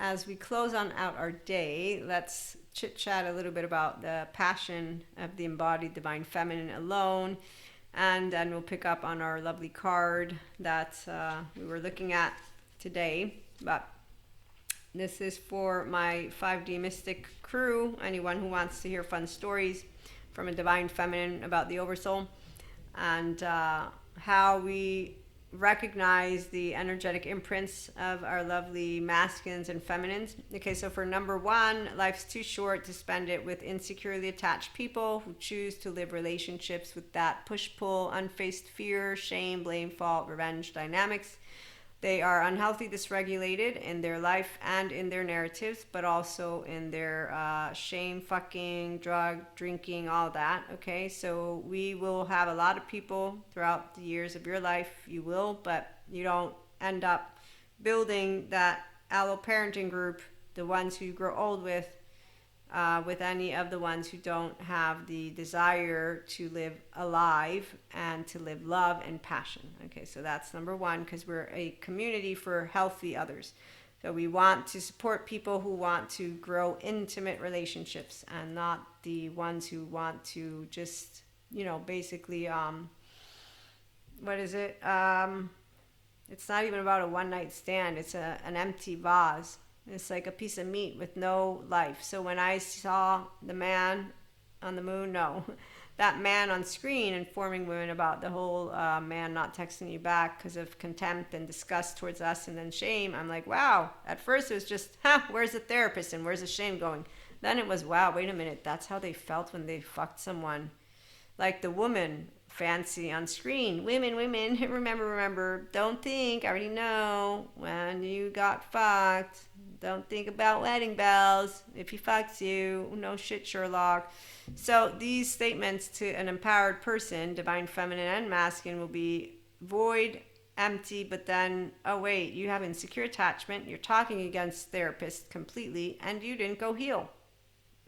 as we close on out our day, let's chit chat a little bit about the passion of the embodied divine feminine alone. And then we'll pick up on our lovely card that we were looking at today. But this is for my 5D Mystic crew, anyone who wants to hear fun stories from a divine feminine about the oversoul and how we recognize the energetic imprints of our lovely masculines and feminines. Okay, so for number one, life's too short to spend it with insecurely attached people who choose to live relationships with that push-pull, unfaced fear, shame, blame, fault, revenge dynamics. They are unhealthy, dysregulated in their life and in their narratives, but also in their shame, fucking, drug, drinking, all that. Okay, so we will have a lot of people throughout the years of your life. You will, but you don't end up building that allo-parenting group, the ones who you grow old with any of the ones who don't have the desire to live alive and to live love and passion. Okay, so that's number one, because we're a community for healthy others. So we want to support people who want to grow intimate relationships and not the ones who want to just, basically, what is it? It's not even about a one night stand. It's an empty vase. It's like a piece of meat with no life. So when I saw the man on the moon, no, that man on screen informing women about the whole man not texting you back because of contempt and disgust towards us and then shame, I'm like, wow. At first it was just, where's the therapist and where's the shame going? Then it was, wow, wait a minute, that's how they felt when they fucked someone. Like the woman fancy on screen. Women, remember, don't think, I already know, when you got fucked, don't think about wedding bells. If he fucks you, no shit, Sherlock. So these statements to an empowered person, divine feminine and masculine, will be void, empty, but then, oh wait, you have insecure attachment, you're talking against therapists completely, and you didn't go heal.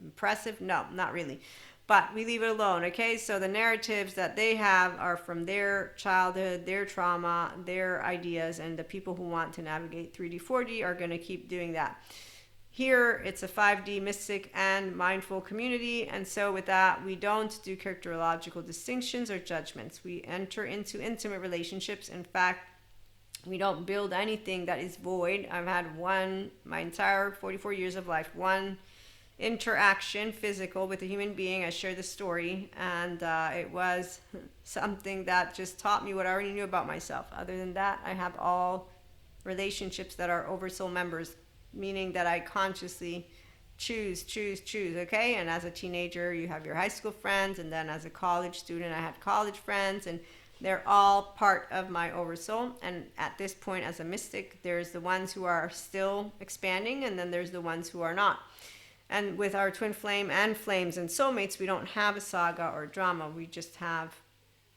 Impressive? No, not really. But we leave it alone, okay? So the narratives that they have are from their childhood, their trauma, their ideas, and the people who want to navigate 3D, 4D are going to keep doing that. Here, it's a 5D mystic and mindful community, and so with that, we don't do characterological distinctions or judgments. We enter into intimate relationships. In fact, we don't build anything that is void. I've had my entire 44 years of life, one interaction physical with a human being. I shared the story, and it was something that just taught me what I already knew about myself. Other than that, I have all relationships that are oversoul members, meaning that I consciously choose, okay? And as a teenager, you have your high school friends, and then as a college student, I had college friends, and they're all part of my oversoul. And at this point, as a mystic, there's the ones who are still expanding, and then there's the ones who are not. And with our twin flame and flames and soulmates, we don't have a saga or drama. We just have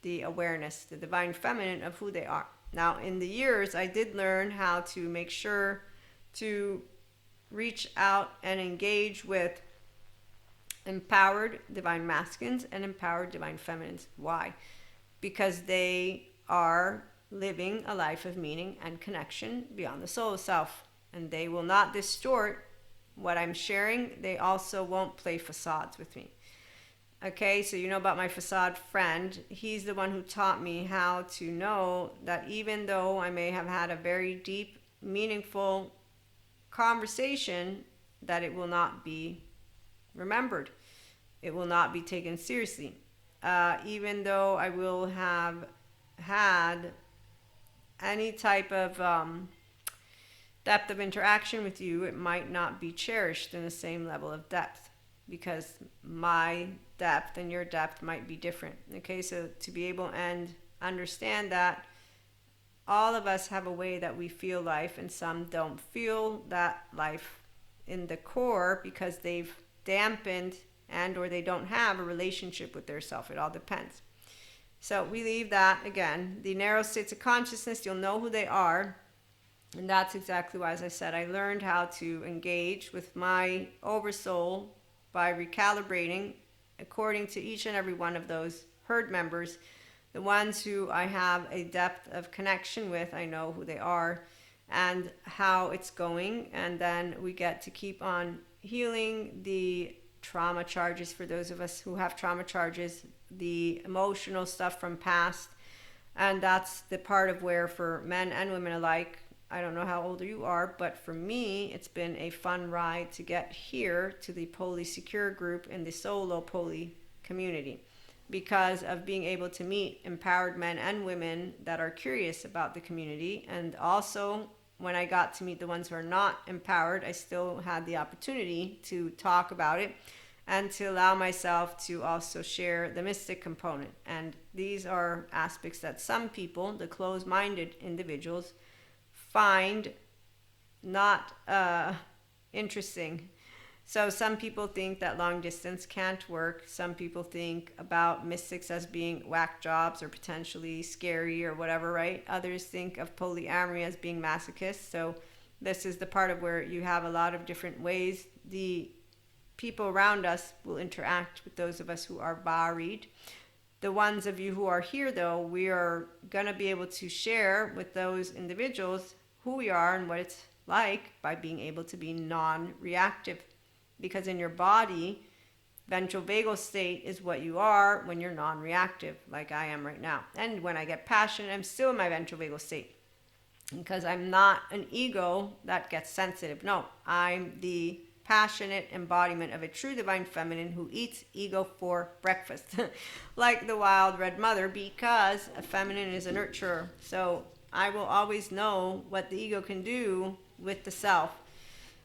the awareness, the divine feminine of who they are. Now, in the years, I did learn how to make sure to reach out and engage with empowered divine masculines and empowered divine feminines. Why? Because they are living a life of meaning and connection beyond the soul self. And they will not distort what I'm sharing. They also won't play facades with me. Okay, so you know about my facade friend. He's the one who taught me how to know that even though I may have had a very deep, meaningful conversation, that it will not be remembered. It will not be taken seriously. Even though I will have had any type of depth of interaction with you, it might not be cherished in the same level of depth, because my depth and your depth might be different. Okay, so to be able and understand that all of us have a way that we feel life, and some don't feel that life in the core because they've dampened and or they don't have a relationship with their self. It all depends. So we leave that. Again, the narrow states of consciousness, you'll know who they are. And that's exactly why, as I said, I learned how to engage with my oversoul by recalibrating according to each and every one of those herd members. The ones who I have a depth of connection with, I know who they are. and how it's going. And then we get to keep on healing the trauma charges for those of us who have trauma charges, the emotional stuff from past. And that's the part of where, for men and women alike, I don't know how old you are, but for me, it's been a fun ride to get here to the Poly Secure group in the solo poly community, because of being able to meet empowered men and women that are curious about the community. And also, when I got to meet the ones who are not empowered, I still had the opportunity to talk about it and to allow myself to also share the mystic component. And these are aspects that some people, the closed-minded individuals, find not interesting. So some people think that long distance can't work. Some people think about mystics as being whack jobs or potentially scary or whatever, right? Others think of polyamory as being masochist. So this is the part of where you have a lot of different ways the people around us will interact with those of us who are buried. The ones of you who are here, though, we are going to be able to share with those individuals who we are and what it's like by being able to be non-reactive. Because in your body, ventral vagal state is what you are when you're non-reactive, like I am right now. And when I get passionate, I'm still in my ventral vagal state, because I'm not an ego that gets sensitive. No, I'm the passionate embodiment of a true divine feminine who eats ego for breakfast, like the wild red mother, because a feminine is a nurturer. So I will always know what the ego can do with the self.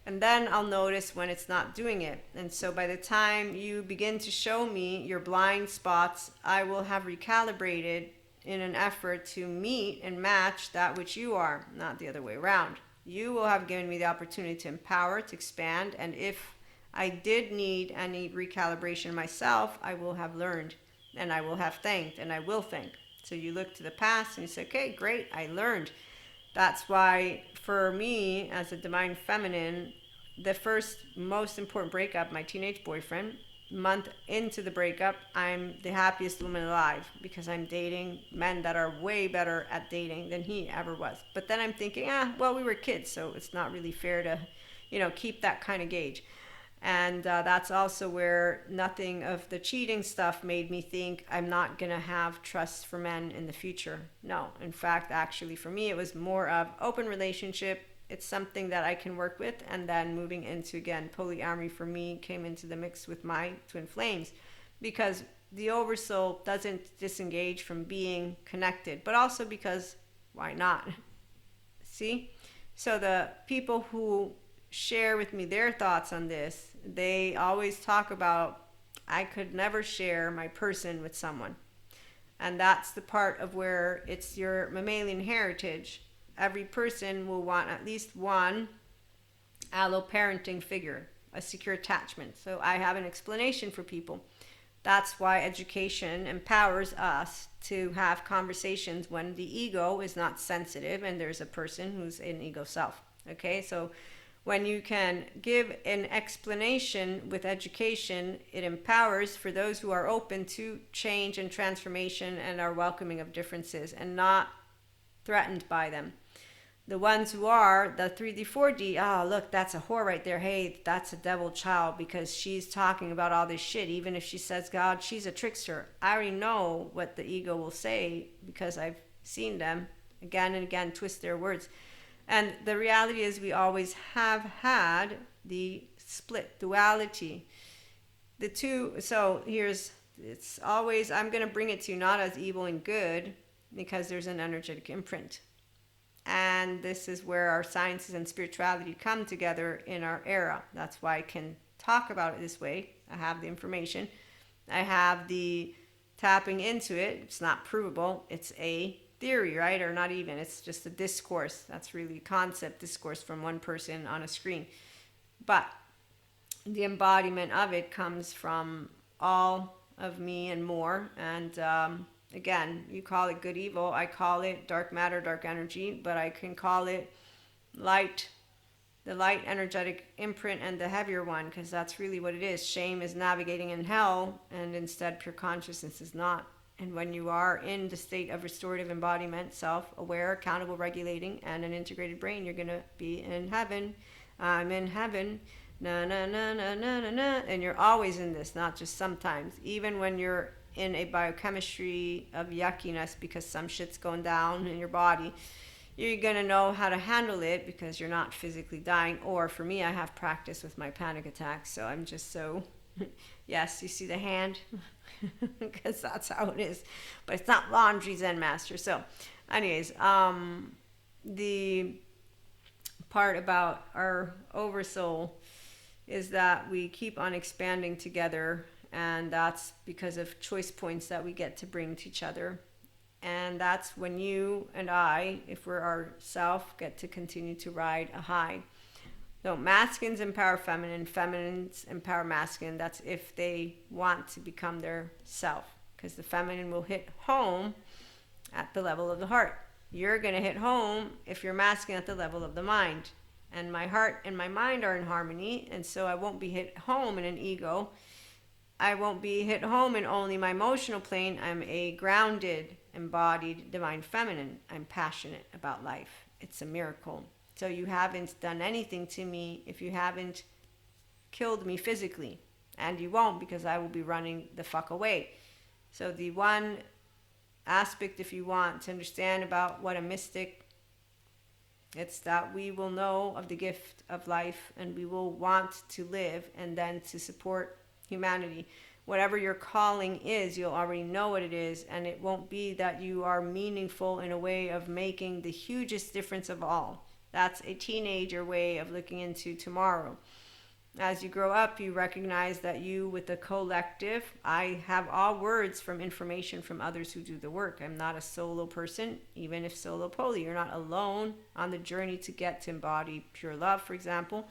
And then I'll notice when it's not doing it. And so by the time you begin to show me your blind spots, I will have recalibrated in an effort to meet and match that which you are, not the other way around. You will have given me the opportunity to empower, to expand, and if I did need any recalibration myself, I will have learned, and I will have thanked, and I will thank. So you look to the past and you say, okay, great, I learned. That's why, for me, as a divine feminine, the first most important breakup, my teenage boyfriend, month into the breakup, I'm the happiest woman alive, because I'm dating men that are way better at dating than he ever was. But then I'm thinking, well, we were kids, so it's not really fair to, keep that kind of gauge. And that's also where nothing of the cheating stuff made me think I'm not going to have trust for men in the future. No, in fact, actually, for me, it was more of open relationship. It's something that I can work with. And then moving into, again, polyamory for me came into the mix with my twin flames, because the oversoul doesn't disengage from being connected, but also because why not? See? So the people who share with me their thoughts on this, they always talk about, I could never share my person with someone. And that's the part of where it's your mammalian heritage. Every person will want at least one alloparenting figure, a secure attachment. So I have an explanation for people. That's why education empowers us to have conversations when the ego is not sensitive and there's a person who's an ego self. Okay, so when you can give an explanation with education, it empowers for those who are open to change and transformation and are welcoming of differences and not threatened by them. The ones who are the 3D, 4D, oh, look, that's a whore right there. Hey, that's a devil child because she's talking about all this shit. Even if she says God, she's a trickster. I already know what the ego will say because I've seen them again and again twist their words. And the reality is we always have had the split duality. The two, so it's always, I'm going to bring it to you not as evil and good because there's an energetic imprint. And this is where our sciences and spirituality come together in our era. That's why I can talk about it this way. I have the information. I have the tapping into it. It's not provable. It's a theory, right? Or not even. It's just a discourse. That's really concept discourse from one person on a screen. But the embodiment of it comes from all of me and more. And again, you call it good evil. I call it dark matter, dark energy. But I can call it light, the light energetic imprint, and the heavier one, because that's really what it is. Shame is navigating in hell, and instead pure consciousness is not. And when you are in the state of restorative embodiment, self-aware, accountable, regulating, and an integrated brain, you're going to be in heaven. I'm in heaven. Na na na na na na na. And you're always in this, not just sometimes. Even when you're in a biochemistry of yuckiness because some shit's going down in your body, you're going to know how to handle it because you're not physically dying. Or for me, I have practice with my panic attacks, so I'm just so... Yes, you see the hand? Because that's how it is. But it's not laundry Zen master. So anyways, the part about our oversoul is that we keep on expanding together, and that's because of choice points that we get to bring to each other. And that's when you and I, if we're ourself, get to continue to ride a high. So masculines empower feminine, feminines empower masculine. That's if they want to become their self. Because the feminine will hit home at the level of the heart. You're going to hit home if you're masculine at the level of the mind. And my heart and my mind are in harmony. And so I won't be hit home in an ego. I won't be hit home in only my emotional plane. I'm a grounded, embodied, divine feminine. I'm passionate about life. It's a miracle. So you haven't done anything to me if you haven't killed me physically. And you won't, because I will be running the fuck away. So the one aspect, if you want to understand about what a mystic, it's that we will know of the gift of life and we will want to live and then to support humanity. Whatever your calling is, you'll already know what it is, and it won't be that you are meaningful in a way of making the hugest difference of all. That's a teenager way of looking into tomorrow. As you grow up, you recognize that you, with the collective, I have all words from information from others who do the work. I'm not a solo person, even if solo poly. You're not alone on the journey to get to embody pure love, for example.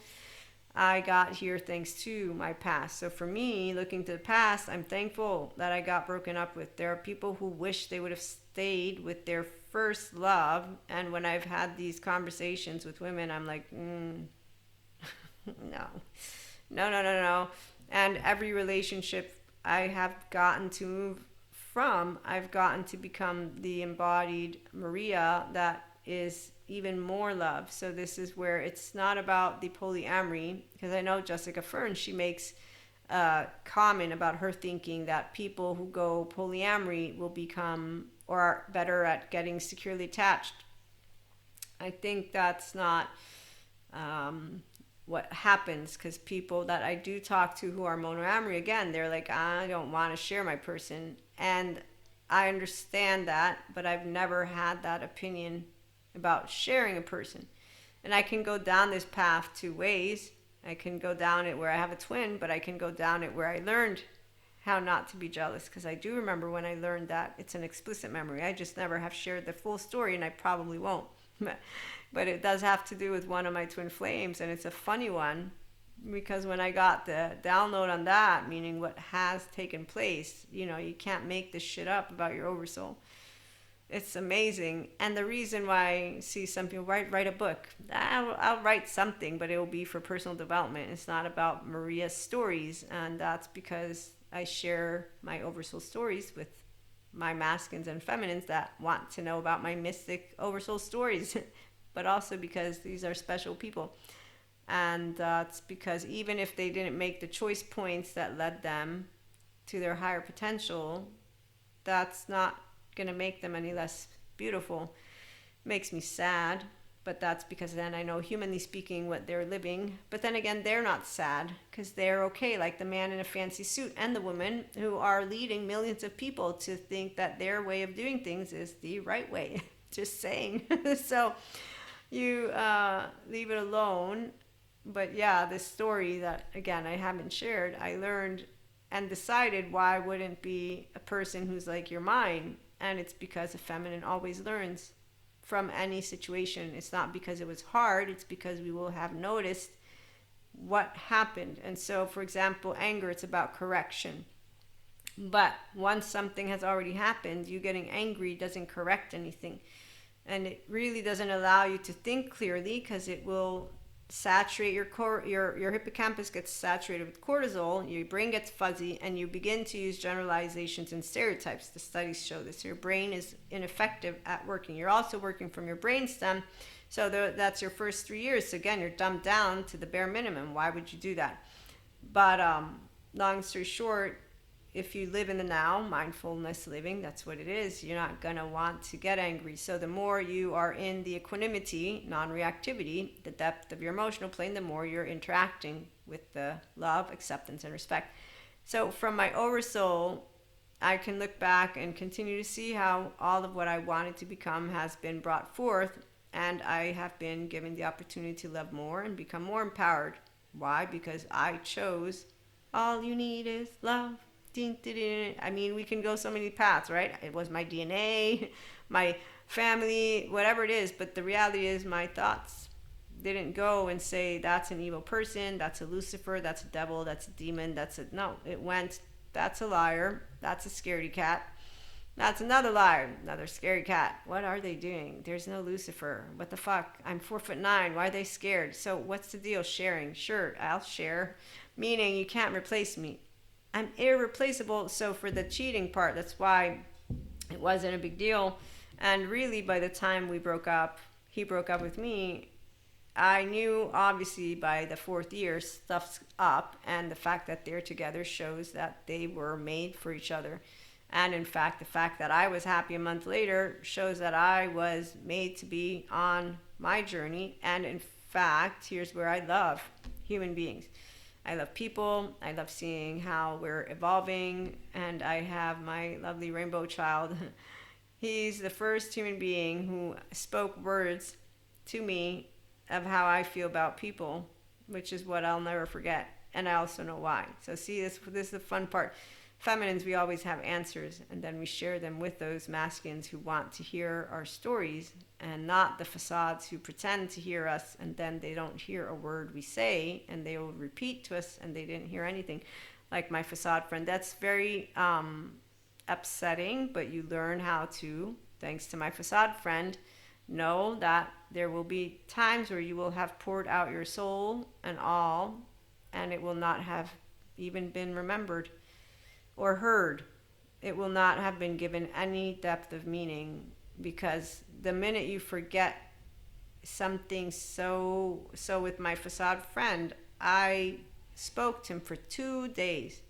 I got here thanks to my past. So for me, looking to the past, I'm thankful that I got broken up with. There are people who wish they would have stayed with their first love. And when I've had these conversations with women, I'm like, no. And every relationship I have gotten to move from, I've gotten to become the embodied Maria that is even more love. So this is where it's not about the polyamory, because I know Jessica Fern, she makes a comment about her thinking that people who go polyamory will become or are better at getting securely attached. I think that's not what happens, because people that I do talk to who are monoamory, again, they're like, I don't want to share my person. And I understand that, but I've never had that opinion about sharing a person. And I can go down this path two ways. I can go down it where I have a twin, but I can go down it where I learned how not to be jealous, because I do remember when I learned that. It's an explicit memory. I just never have shared the full story, and I probably won't. But it does have to do with one of my twin flames, and it's a funny one, because when I got the download on that, meaning what has taken place, you can't make this shit up about your oversoul. It's amazing. And the reason why I see some people write a book, I'll write something, but it will be for personal development. It's not about Maria's stories. And that's because I share my oversoul stories with my masculines and feminines that want to know about my mystic oversoul stories, but also because these are special people. And that's because even if they didn't make the choice points that led them to their higher potential, that's not going to make them any less beautiful. Makes me sad, but that's because then I know, humanly speaking, what they're living. But then again, they're not sad because they're okay, like the man in a fancy suit and the woman who are leading millions of people to think that their way of doing things is the right way. Just saying. So you leave it alone. But yeah, this story that, again, I haven't shared, I learned and decided why I wouldn't be a person who's like, you're mine. And it's because a feminine always learns from any situation. It's not because it was hard. It's because we will have noticed what happened. And so, for example, anger, it's about correction. But once something has already happened, you getting angry doesn't correct anything. And it really doesn't allow you to think clearly, because it will saturate your hippocampus gets saturated with cortisol, your brain gets fuzzy, and you begin to use generalizations and stereotypes. The studies show this. Your brain is ineffective at working. You're also working from your brainstem, so that's your first 3 years. So again, you're dumbed down to the bare minimum. Why would you do that? But long story short, if you live in the now, mindfulness living, that's what it is, you're not going to want to get angry. So the more you are in the equanimity, non-reactivity, the depth of your emotional plane, the more you're interacting with the love, acceptance, and respect. So from my oversoul, I can look back and continue to see how all of what I wanted to become has been brought forth, and I have been given the opportunity to love more and become more empowered. Why? Because I chose all you need is love. I mean, we can go so many paths, right? It was my DNA, my family, whatever it is. But the reality is my thoughts didn't go and say, that's an evil person, that's a Lucifer, that's a devil, that's a demon, no. It went, that's a liar, that's a scaredy cat. That's another liar, another scary cat. What are they doing? There's no Lucifer. What the fuck? I'm 4'9". Why are they scared? So what's the deal? Sharing. Sure, I'll share. Meaning you can't replace me. I'm irreplaceable. So for the cheating part, that's why it wasn't a big deal. And really, by the time we broke up, he broke up with me, I knew obviously by the 4th year stuff's up, and the fact that they're together shows that they were made for each other. And in fact, the fact that I was happy a month later shows that I was made to be on my journey. And in fact, here's where I love human beings. I love people. I love seeing how we're evolving. And I have my lovely rainbow child. He's the first human being who spoke words to me of how I feel about people, which is what I'll never forget. And I also know why. So see, this is the fun part. Feminines, we always have answers, and then we share them with those masculines who want to hear our stories, and not the facades who pretend to hear us, and then they don't hear a word we say, and they will repeat to us, and they didn't hear anything. Like my facade friend. That's very upsetting, but you learn how to, thanks to my facade friend, know that there will be times where you will have poured out your soul and all, and it will not have even been remembered or heard. It will not have been given any depth of meaning, because the minute you forget something, so with my facade friend, I spoke to him for 2 days,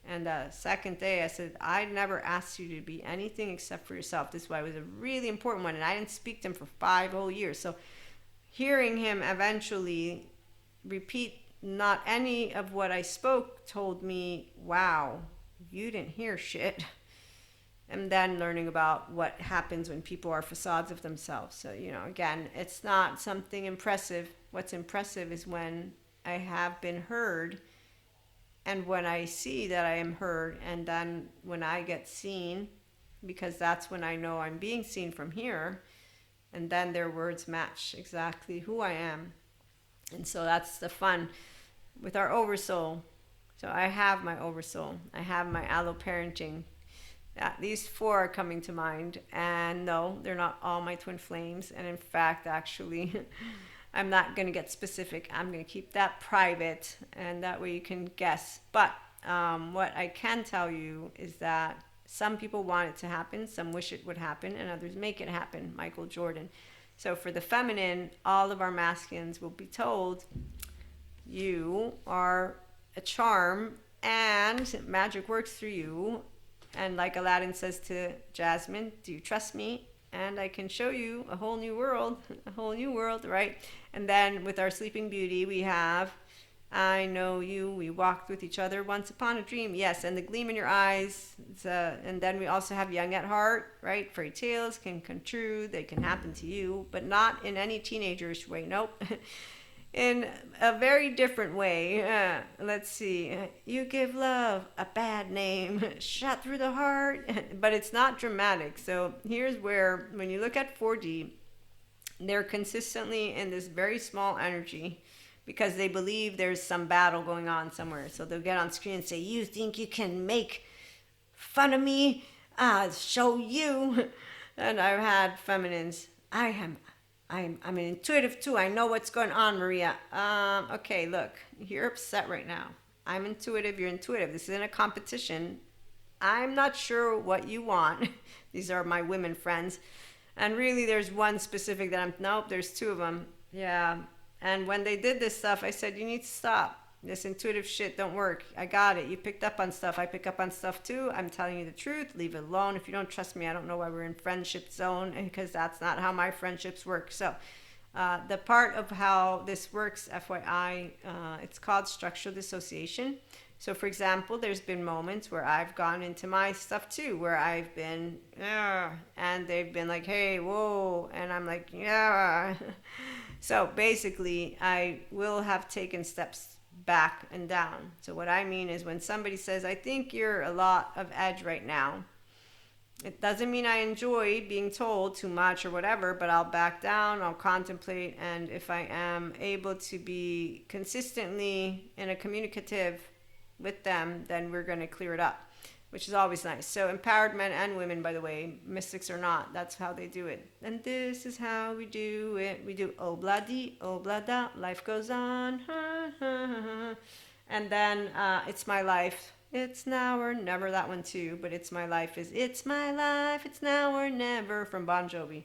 and the second day I said, I never asked you to be anything except for yourself. This is why it was a really important one, and I didn't speak to him for 5 whole years. So hearing him eventually repeat not any of what I spoke told me, wow, you didn't hear shit. And then learning about what happens when people are facades of themselves. So, again, it's not something impressive. What's impressive is when I have been heard, and when I see that I am heard, and then when I get seen, because that's when I know I'm being seen from here, and then their words match exactly who I am. And so that's the fun with our oversoul. So I have my oversoul. I have my alloparenting. These 4 are coming to mind. And no, they're not all my twin flames. And in fact, actually, I'm not going to get specific. I'm going to keep that private. And that way you can guess. But what I can tell you is that some people want it to happen. Some wish it would happen. And others make it happen. Michael Jordan. So for the feminine, all of our masculines will be told, you are a charm and magic works through you. And like Aladdin says to Jasmine, do you trust me? And I can show you a whole new world, right? And then with our Sleeping Beauty, we have, I know you, we walked with each other once upon a dream. Yes, and the gleam in your eyes. And then we also have Young at Heart, right? Fairy tales can come true, they can happen to you, but not in any teenagerish way, nope. In a very different way. Let's see. You give love a bad name, shot through the heart. But it's not dramatic. So here's where, when you look at 4D, they're consistently in this very small energy because they believe there's some battle going on somewhere. So they'll get on screen and say, you think you can make fun of me? I'll show you. And I've had feminines, I I'm an intuitive too. I know what's going on, Maria. Okay, look, you're upset right now. I'm intuitive. You're intuitive. This isn't a competition. I'm not sure what you want. These are my women friends. And really, there's one specific that nope, there's two of them. Yeah. And when they did this stuff, I said, you need to stop. This intuitive shit don't work. I got it. You picked up on stuff. I pick up on stuff too. I'm telling you the truth. Leave it alone. If you don't trust me, I don't know why we're in friendship zone, because that's not how my friendships work. So the part of how this works, FYI, it's called structural dissociation. So, for example, there's been moments where I've gone into my stuff too, where I've been, and they've been like, hey, whoa, and I'm like, yeah. So basically, I will have taken steps back and down. So what I mean is when somebody says, I think you're a lot of edge right now, it doesn't mean I enjoy being told too much or whatever, but I'll back down, I'll contemplate, and if I am able to be consistently in a communicative with them, then we're going to clear it up, which is always nice. So empowered men and women, by the way, mystics or not, that's how they do it. And this is how we do it. We do obladi, oblada, life goes on. And then it's my life. It's now or never, that one too. But it's my life is it's my life. It's now or never from Bon Jovi.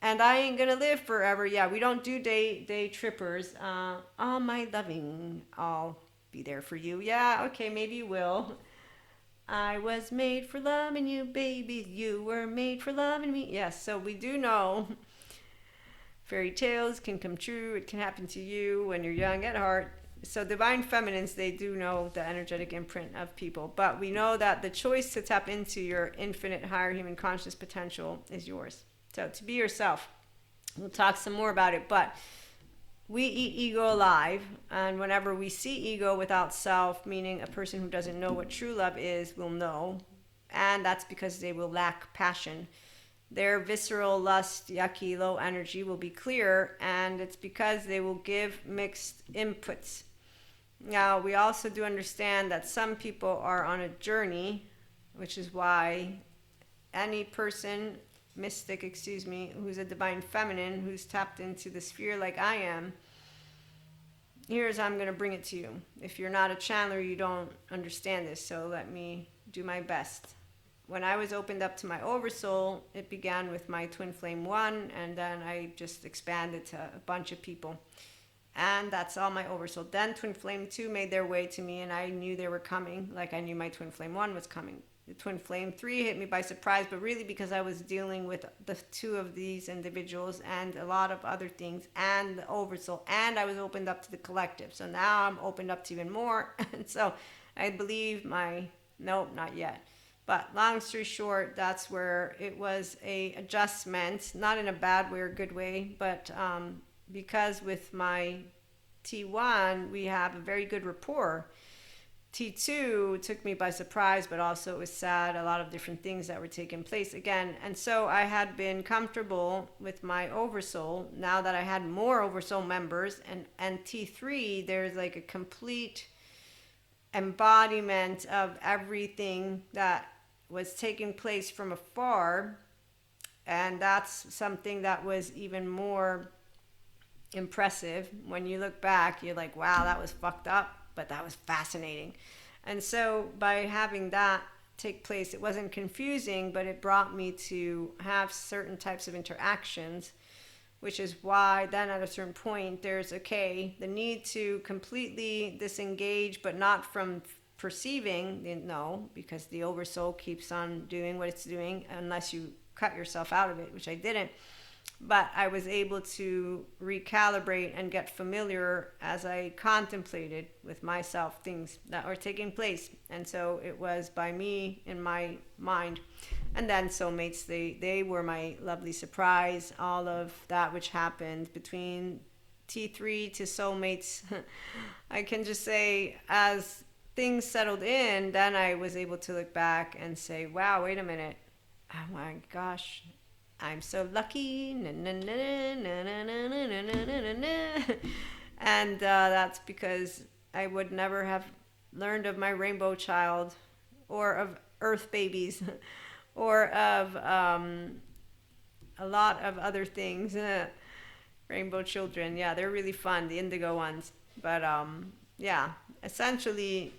And I ain't gonna live forever. Yeah, we don't do day trippers. All my loving, I'll be there for you. Yeah, okay, maybe you will. I was made for loving you, baby. You were made for loving me. Yes, so we do know fairy tales can come true. It can happen to you when you're young at heart. So divine feminines, they do know the energetic imprint of people. But we know that the choice to tap into your infinite higher human conscious potential is yours. So to be yourself. We'll talk some more about it, but we eat ego alive, and whenever we see ego without self, meaning a person who doesn't know what true love is, will know, and that's because they will lack passion. Their visceral lust, yucky, low energy will be clear, and it's because they will give mixed inputs. Now, we also do understand that some people are on a journey, which is why any person mystic, who's a divine feminine, who's tapped into the sphere like I am, here's how I'm going to bring it to you. If you're not a channeler, you don't understand this, so let me do my best. When I was opened up to my oversoul, it began with my twin flame 1, and then I just expanded to a bunch of people. And that's all my oversoul. Then twin flame 2 made their way to me, and I knew they were coming, like I knew my twin flame 1 was coming. The twin flame 3 hit me by surprise, but really because I was dealing with the two of these individuals and a lot of other things and the oversoul, and I was opened up to the collective. So now I'm opened up to even more. And so I believe nope, not yet. But long story short, that's where it was a adjustment, not in a bad way or good way, but because with my T1, we have a very good rapport. T2 took me by surprise, but also it was sad, a lot of different things that were taking place again. And so I had been comfortable with my oversoul. Now that I had more oversoul members, and T3, there's like a complete embodiment of everything that was taking place from afar. And that's something that was even more impressive. When you look back, you're like, wow, that was fucked up, but that was fascinating. And so by having that take place, it wasn't confusing, but it brought me to have certain types of interactions, which is why then at a certain point there's the need to completely disengage, but not from perceiving, no, because the oversoul keeps on doing what it's doing unless you cut yourself out of it, which I didn't. But I was able to recalibrate and get familiar as I contemplated with myself things that were taking place. And so it was by me in my mind. And then soulmates, they were my lovely surprise. All of that which happened between T3 to soulmates, I can just say as things settled in, then I was able to look back and say, wow, wait a minute. Oh my gosh. I'm so lucky, and that's because I would never have learned of my rainbow child, or of earth babies, or of a lot of other things. Rainbow children. Yeah, they're really fun, the indigo ones. But yeah, essentially,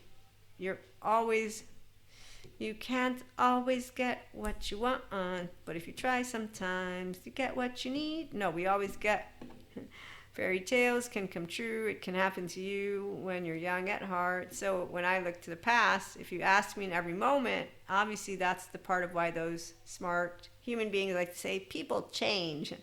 you're always, you can't always get what you want, but if you try sometimes, you get what you need. No, we always get. Fairy tales can come true. It can happen to you when you're young at heart. So when I look to the past, if you ask me in every moment, obviously that's the part of why those smart human beings like to say, people change.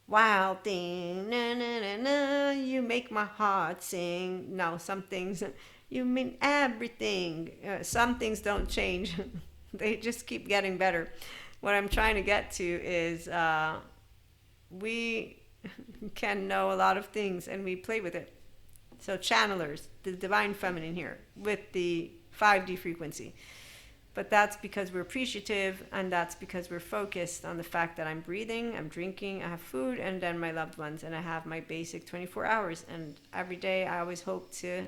Wild thing, na na na na, you make my heart sing. No, some things, you mean everything. Some things don't change. They just keep getting better. What I'm trying to get to is we can know a lot of things and we play with it. So channelers, the divine feminine here with the 5D frequency. But that's because we're appreciative, and that's because we're focused on the fact that I'm breathing, I'm drinking, I have food, and then my loved ones, and I have my basic 24 hours. And every day I always hope to,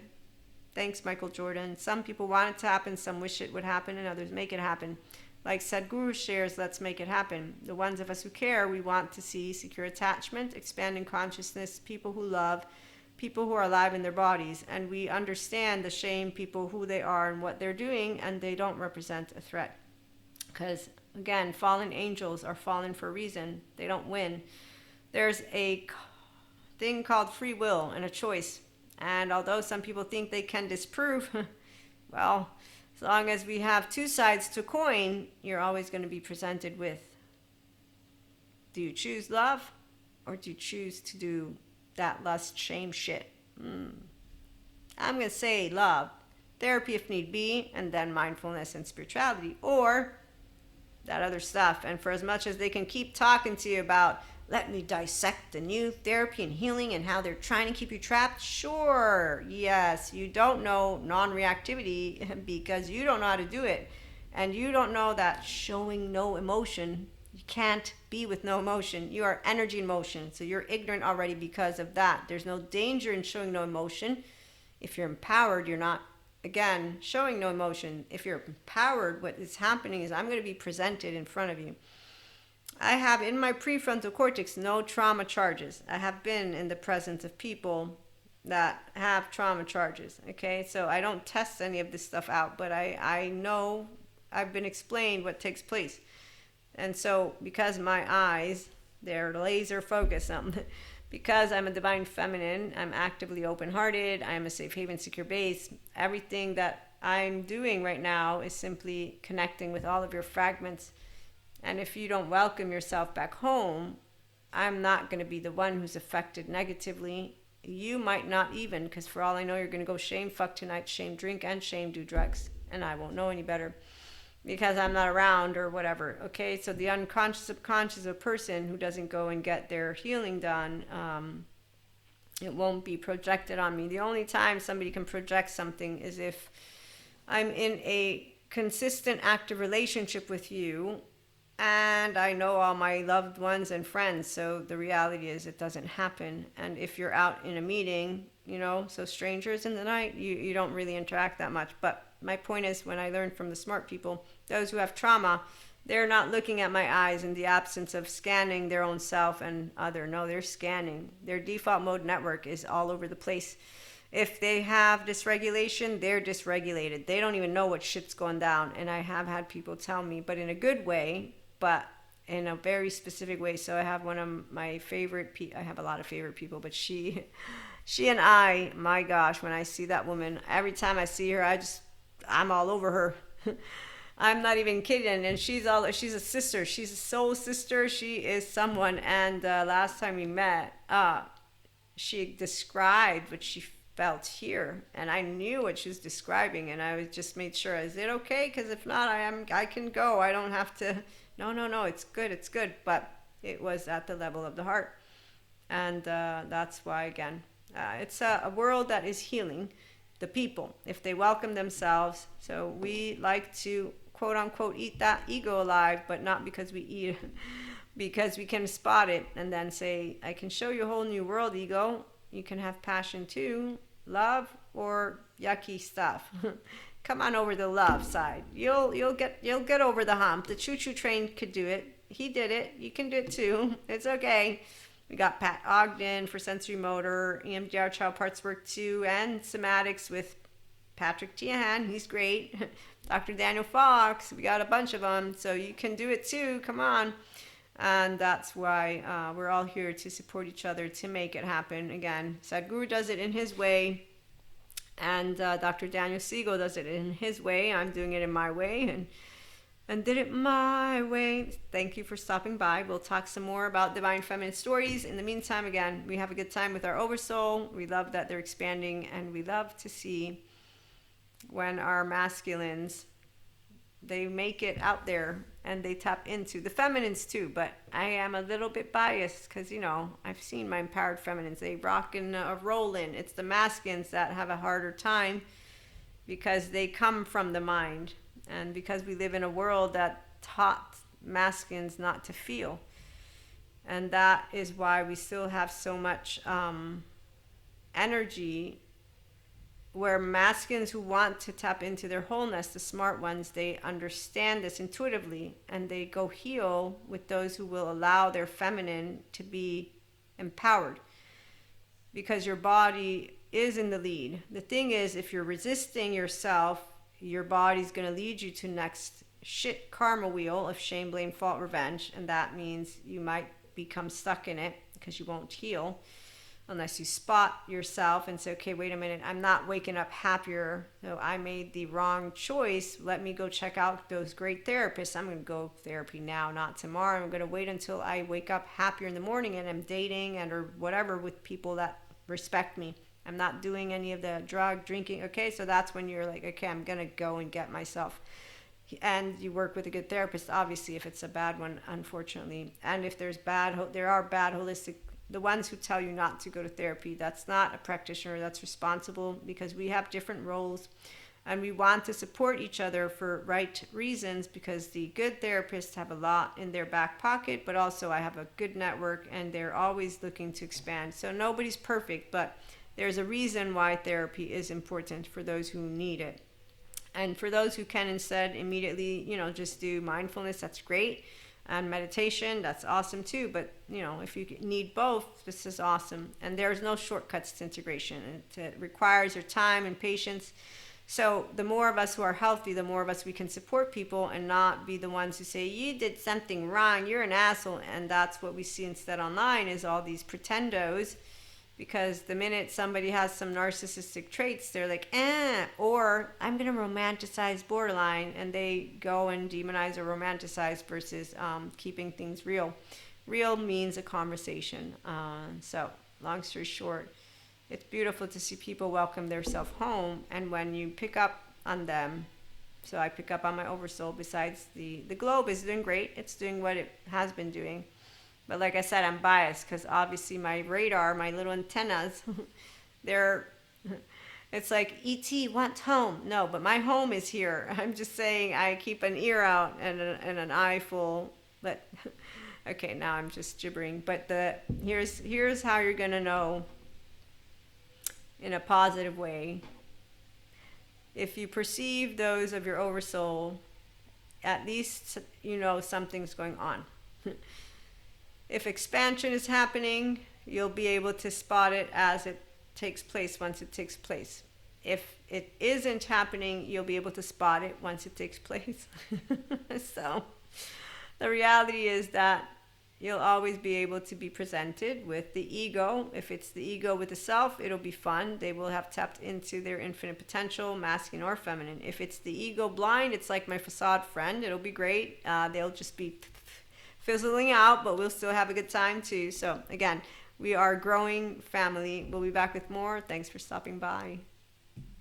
thanks Michael Jordan, some people want it to happen, some wish it would happen, and others make it happen. Like Sadhguru shares, let's make it happen. The ones of us who care, we want to see secure attachment, expanding consciousness, people who love, people who are alive in their bodies, and we understand the shame people who they are and what they're doing, and they don't represent a threat. Because, again, fallen angels are fallen for a reason. They don't win. There's a thing called free will and a choice. And although some people think they can disprove, well, as long as we have two sides to a coin, you're always going to be presented with, do you choose love or do you choose to do that lust, shame shit? I'm going to say love, therapy if need be, and then mindfulness and spirituality, or that other stuff. And for as much as they can keep talking to you about, let me dissect the new therapy and healing and how they're trying to keep you trapped. Sure, yes, you don't know non-reactivity because you don't know how to do it. And you don't know that showing no emotion, you can't be with no emotion. You are energy in motion. So you're ignorant already because of that. There's no danger in showing no emotion. If you're empowered, you're not, again, showing no emotion. If you're empowered, what is happening is I'm going to be presented in front of you. I have in my prefrontal cortex no trauma charges. I have been in the presence of people that have trauma charges. Okay, so I don't test any of this stuff out, but I know I've been explained what takes place. And so because my eyes, they're laser focused on, because I'm a divine feminine, I'm actively open-hearted, I'm a safe haven, secure base. Everything that I'm doing right now is simply connecting with all of your fragments. And if you don't welcome yourself back home, I'm not going to be the one who's affected negatively. You might not even, because for all I know, you're going to go shame fuck tonight, shame drink, and shame do drugs. And I won't know any better because I'm not around or whatever. Okay, so the unconscious, subconscious of a person who doesn't go and get their healing done, it won't be projected on me. The only time somebody can project something is if I'm in a consistent, active relationship with you, and I know all my loved ones and friends, so the reality is it doesn't happen. And if you're out in a meeting, you know, so strangers in the night, you don't really interact that much. But my point is, when I learned from the smart people, those who have trauma, they're not looking at my eyes in the absence of scanning their own self and other. No, they're scanning. Their default mode network is all over the place. If they have dysregulation, they're dysregulated. They don't even know what shit's going down. And I have had people tell me, but in a good way, but in a very specific way. So I have one of my favorite I have a lot of favorite people, but she and I, my gosh, when I see that woman, every time I see her, I'm all over her. I'm not even kidding. And she's a sister. She's a soul sister. She is someone. And last time we met, she described what she felt here, and I knew what she was describing, and I was just made sure, is it okay? Because if not, I can go. I don't have to. No, it's good. But it was at the level of the heart, and that's why, again, it's a world that is healing the people if they welcome themselves. So we like to quote unquote eat that ego alive, but not because we eat because we can spot it and then say, I can show you a whole new world, ego. You can have passion too, love, or yucky stuff. Come on over the love side. You'll get over the hump. The choo-choo train could do it. He did it. You can do it too. It's okay. We got Pat Ogden for sensory motor, EMDR child parts work 2, and somatics with Patrick Tiahan. He's great. Dr. Daniel Fox. We got a bunch of them. So you can do it too. Come on. And that's why we're all here to support each other to make it happen. Again, Sadhguru does it in his way. And Dr. Daniel Siegel does it in his way. I'm doing it in my way. And did it my way. Thank you for stopping by. We'll talk some more about Divine Feminine stories. In the meantime, again, we have a good time with our Oversoul. We love that they're expanding, and we love to see when our masculines, they make it out there and they tap into the feminines too. But I am a little bit biased because, I've seen my empowered feminines. They rock and roll in. It's the masculines that have a harder time because they come from the mind. And because we live in a world that taught masculines not to feel. And that is why we still have so much energy, where masculines who want to tap into their wholeness, the smart ones, they understand this intuitively, and they go heal with those who will allow their feminine to be empowered. Because your body is in the lead. The thing is, if you're resisting yourself, your body's going to lead you to next shit karma wheel of shame, blame, fault, revenge. And that means you might become stuck in it because you won't heal unless you spot yourself and say, okay, wait a minute, I'm not waking up happier. So I made the wrong choice. Let me go check out those great therapists. I'm going to go therapy now, not tomorrow. I'm going to wait until I wake up happier in the morning and I'm dating or whatever with people that respect me. I'm not doing any of the drug, drinking. Okay, so that's when you're like, okay, I'm going to go and get myself. And you work with a good therapist, obviously, if it's a bad one, unfortunately. And if there are bad holistic, the ones who tell you not to go to therapy, that's not a practitioner that's responsible, because we have different roles and we want to support each other for right reasons, because the good therapists have a lot in their back pocket, but also I have a good network and they're always looking to expand. So nobody's perfect, but there's a reason why therapy is important for those who need it. And for those who can instead immediately, just do mindfulness, that's great. And meditation, that's awesome too. But, if you need both, this is awesome. And there's no shortcuts to integration. It requires your time and patience. So the more of us who are healthy, the more of us we can support people and not be the ones who say, you did something wrong, you're an asshole. And that's what we see instead online, is all these pretendos. Because the minute somebody has some narcissistic traits, they're like, or I'm going to romanticize borderline, and they go and demonize or romanticize versus keeping things real. Real means a conversation. So long story short, it's beautiful to see people welcome themselves home. And when you pick up on them, so I pick up on my Oversoul, besides the globe is doing great. It's doing what it has been doing. But like I said, I'm biased because obviously my radar, my little antennas, it's like, E.T. wants home. No, but my home is here. I'm just saying I keep an ear out and an eye full. But okay, now I'm just gibbering. But here's how you're going to know in a positive way. If you perceive those of your Oversoul, at least something's going on. If expansion is happening, you'll be able to spot it as it takes place once it takes place. If it isn't happening, you'll be able to spot it once it takes place. So the reality is that you'll always be able to be presented with the ego. If it's the ego with the self, it'll be fun. They will have tapped into their infinite potential, masculine or feminine. If it's the ego blind, it's like my facade friend. It'll be great. They'll just be fizzling out, but we'll still have a good time too. So again, we are a growing family. We'll be back with more. Thanks for stopping by.